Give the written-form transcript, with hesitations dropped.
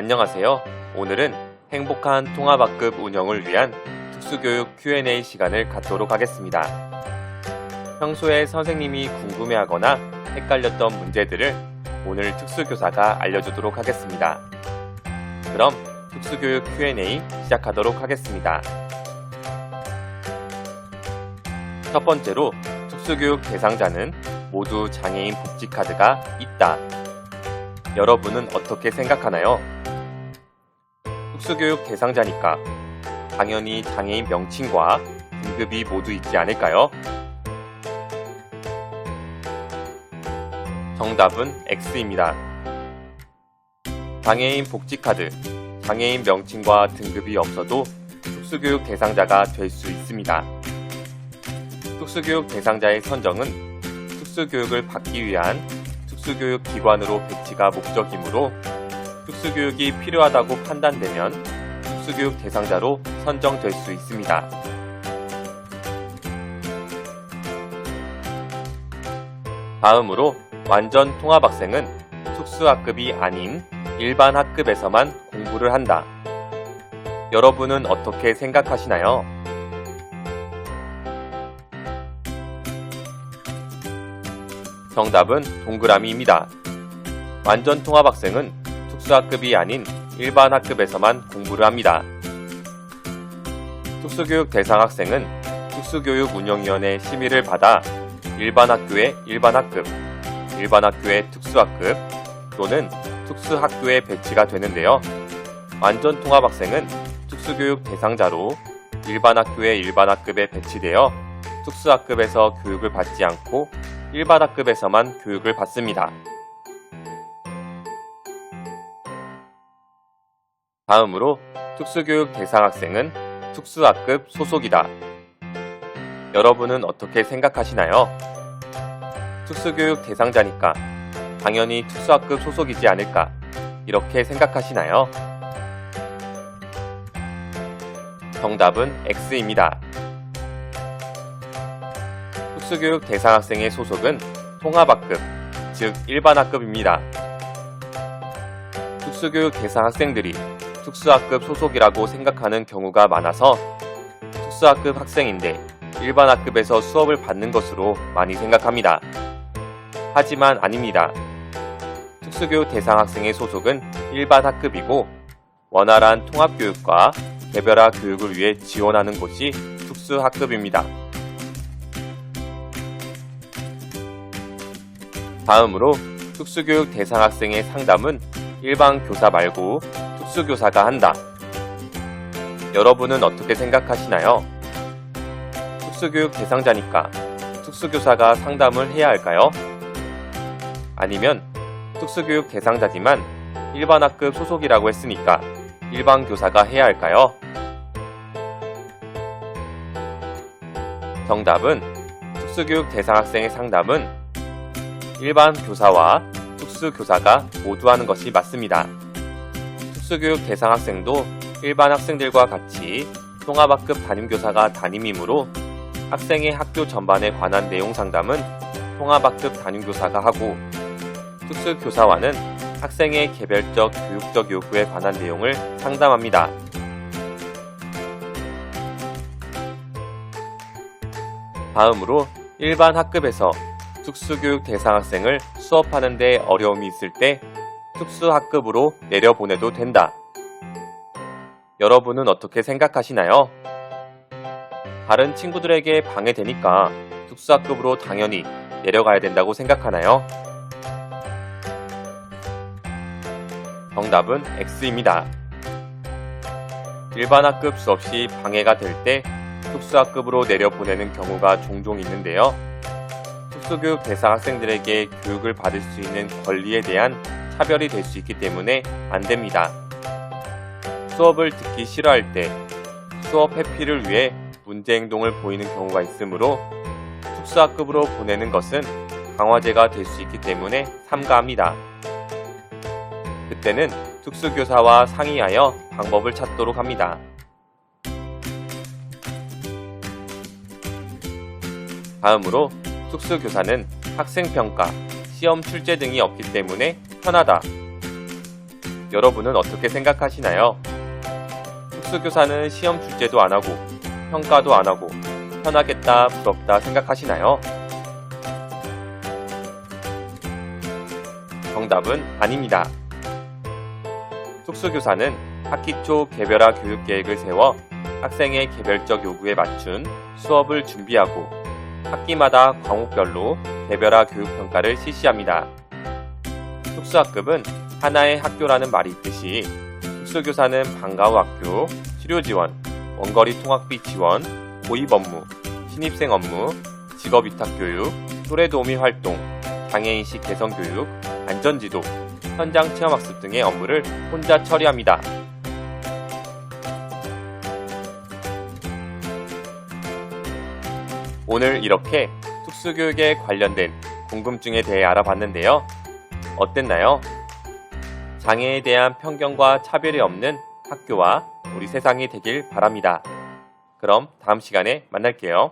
안녕하세요. 오늘은 행복한 통합학급 운영을 위한 특수교육 Q&A 시간을 갖도록 하겠습니다. 평소에 선생님이 궁금해하거나 헷갈렸던 문제들을 오늘 특수교사가 알려주도록 하겠습니다. 그럼 특수교육 Q&A 시작하도록 하겠습니다. 첫 번째로 특수교육 대상자는 모두 장애인 복지카드가 있다. 여러분은 어떻게 생각하나요? 특수교육 대상자니까 당연히 장애인 명칭과 등급이 모두 있지 않을까요? 정답은 X입니다. 장애인 복지카드, 장애인 명칭과 등급이 없어도 특수교육 대상자가 될 수 있습니다. 특수교육 대상자의 선정은 특수교육을 받기 위한 특수교육 기관으로 배치가 목적이므로 특수교육이 필요하다고 판단되면 특수교육 대상자로 선정될 수 있습니다. 다음으로 완전 통합학생은 특수학급이 아닌 일반 학급에서만 공부를 한다. 여러분은 어떻게 생각하시나요? 정답은 동그라미입니다. 완전 통합학생은 특수학급이 아닌 일반 학급에서만 공부를 합니다. 특수교육 대상 학생은 특수교육운영위원회 심의를 받아 일반 학교의 일반 학급, 일반 학교의 특수학급 또는 특수학교에 배치가 되는데요. 완전 통합학생은 특수교육 대상자로 일반 학교의 일반 학급에 배치되어 특수학급에서 교육을 받지 않고 일반 학급에서만 교육을 받습니다. 다음으로 특수교육 대상 학생은 특수학급 소속이다. 여러분은 어떻게 생각하시나요? 특수교육 대상자니까 당연히 특수학급 소속이지 않을까 이렇게 생각하시나요? 정답은 X입니다. 특수교육 대상 학생의 소속은 통합학급, 즉 일반학급입니다. 특수교육 대상 학생들이 특수학급 소속이라고 생각하는 경우가 많아서 특수학급 학생인데 일반학급에서 수업을 받는 것으로 많이 생각합니다. 하지만 아닙니다. 특수교육 대상 학생의 소속은 일반학급이고 원활한 통합교육과 개별화 교육을 위해 지원하는 곳이 특수학급입니다. 다음으로 특수교육 대상 학생의 상담은 일반 교사 말고 특수교사가 한다. 여러분은 어떻게 생각하시나요? 특수교육 대상자니까 특수교사가 상담을 해야 할까요? 아니면 특수교육 대상자지만 일반학급 소속이라고 했으니까 일반 교사가 해야 할까요? 정답은 특수교육 대상 학생의 상담은 일반 교사와 특수교사가 모두 하는 것이 맞습니다. 특수교육 대상 학생도 일반 학생들과 같이 통합학급 담임교사가 담임이므로 학생의 학교 전반에 관한 내용 상담은 통합학급 담임교사가 하고 특수교사와는 학생의 개별적 교육적 요구에 관한 내용을 상담합니다. 다음으로 일반 학급에서 특수교육 대상 학생을 수업하는 데 어려움이 있을 때 특수학급으로 내려보내도 된다. 여러분은 어떻게 생각하시나요? 다른 친구들에게 방해되니까 특수학급으로 당연히 내려가야 된다고 생각하나요? 정답은 X입니다. 일반학급 수업시 방해가 될 때 특수학급으로 내려보내는 경우가 종종 있는데요. 특수교육 대상 학생들에게 교육을 받을 수 있는 권리에 대한 차별이 될 수 있기 때문에 안 됩니다. 수업을 듣기 싫어할 때 수업 회피를 위해 문제 행동을 보이는 경우가 있으므로 특수학급으로 보내는 것은 강화제가 될 수 있기 때문에 삼가합니다. 그때는 특수교사와 상의하여 방법을 찾도록 합니다. 다음으로 특수교사는 학생평가, 시험 출제 등이 없기 때문에 편하다. 여러분은 어떻게 생각하시나요? 특수교사는 시험 출제도 안 하고 평가도 안 하고 편하겠다, 부럽다 생각하시나요? 정답은 아닙니다. 특수교사는 학기 초 개별화 교육 계획을 세워 학생의 개별적 요구에 맞춘 수업을 준비하고 학기마다 과목별로 개별화 교육 평가를 실시합니다. 특수학급은 하나의 학교라는 말이 있듯이 특수교사는 방과후 학교, 치료 지원, 원거리 통학비 지원, 고입 업무, 신입생 업무, 직업 위탁 교육, 또래 도우미 활동, 장애인식 개선 교육, 안전지도, 현장 체험 학습 등의 업무를 혼자 처리합니다. 오늘 이렇게 특수교육에 관련된 궁금증에 대해 알아봤는데요. 어땠나요? 장애에 대한 편견과 차별이 없는 학교와 우리 세상이 되길 바랍니다. 그럼 다음 시간에 만날게요.